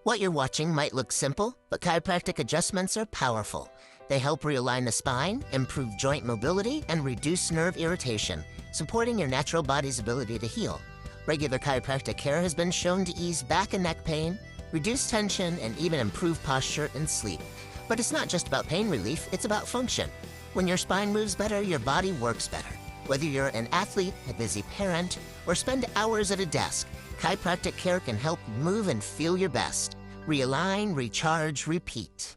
What you're watching might look simple, but chiropractic adjustments are powerful. They help realign the spine, improve joint mobility, and reduce nerve irritation, supporting your natural body's ability to heal. Regular chiropractic care has been shown to ease back and neck pain, reduce tension, and even improve posture and sleep. But it's not just about pain relief, it's about function. When your spine moves better, your body works better. Whether you're an athlete, a busy parent, or spend hours at a desk, chiropractic care can help move and feel your best. Realign, recharge, repeat.